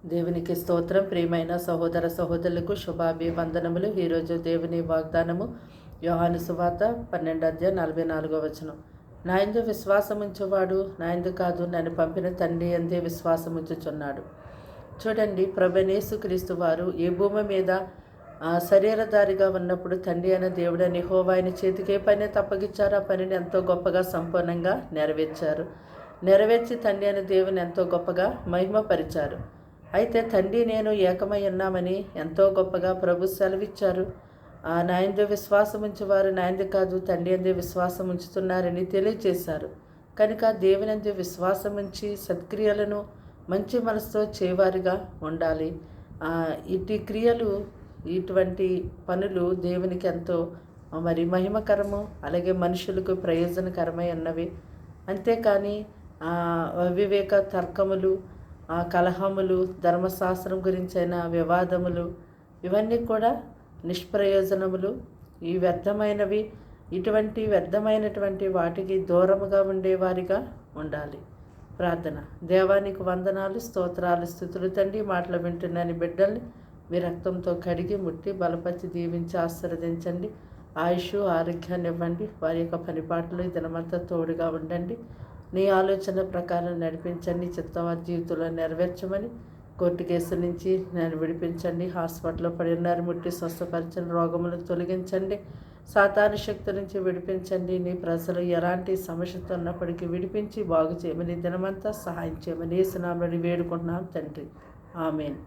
దేవునికి స్తోత్రం. ప్రియమైన సహోదర సహోదరులకు శుభాభివందనములు. ఈరోజు దేవుని వాగ్దానము యోహాను సువార్త 12:44. నా యందు విశ్వాసముంచువాడు నా యందు కాదు, నన్ను పంపిన తండ్రి యందే విశ్వాసముంచుచున్నాడు. చూడండి, ప్రభువైన యేసుక్రీస్తు వారు ఈ భూమి మీద శరీరధారిగా ఉన్నప్పుడు తండ్రి అయిన దేవుడని యెహోవా ఆయన చేతికి ఏ పని తప్పగిచ్చారో ఆ పనిని ఎంతో గొప్పగా సంపూర్ణంగా నెరవేర్చి తండ్రి అయిన దేవుని ఎంతో గొప్పగా మహిమపరిచారు. అయితే తండ్రి నేను ఏకమై ఉన్నామని ఎంతో గొప్పగా ప్రభు సెలవిచ్చారు. నా యందు విశ్వాసం ఉంచేవారు నా యందు కాదు, తండ్రి యందే విశ్వాసం ఉంచుతున్నారని తెలియజేశారు. కనుక దేవుని యందు విశ్వాసం ఉంచి సత్క్రియలను మంచి మనసుతో చేయవారిగా ఉండాలి. ఇటు క్రియలు, ఇటువంటి పనులు దేవునికి ఎంతో మహిమకరము, అలాగే మనుషులకు ప్రయోజనకరమై ఉన్నవి. అంతేకాని అవివేక తర్కములు, కలహములు, ధర్మశాస్త్రం గురించైన వివాదములు, ఇవన్నీ కూడా నిష్ప్రయోజనములు, ఈ వ్యర్థమైనవి. ఇటువంటి వ్యర్థమైనటువంటి వాటికి దూరముగా ఉండేవారిగా ఉండాలి. ప్రార్థన. దేవానికి వందనాలు, స్తోత్రాలు, స్తుతులు తండ్రి. మాటలు వింటున్నాను బిడ్డల్ని మీ రక్తంతో కడిగి ముట్టి బలపరిచి దీవించి ఆశీర్వదించండి. ఆయుష్ ఆరోగ్యాన్ని ఇవ్వండి. వారి యొక్క పనిపాట్లు ఈ దినమంతా తోడుగా ఉండండి. నీ ఆలోచన ప్రకారం నడిపించండి. చిత్తం వారి జీవితంలో నెరవేర్చమని, కోర్టు కేసు నుంచి నేను విడిపించండి. హాస్పిటల్లో పడి ఉన్నారు, ముట్టి స్వస్థపరచండి. రోగములను తొలగించండి. సాతాను శక్తి నుంచి విడిపించండి. నీ ప్రజలు ఎలాంటి సమస్యతో ఉన్నప్పటికీ విడిపించి బాగు చేయమని, దినమంతా సహాయం చేయమని యేసు నామములో వేడుకుంటున్నాం తండ్రి. ఆమేన్.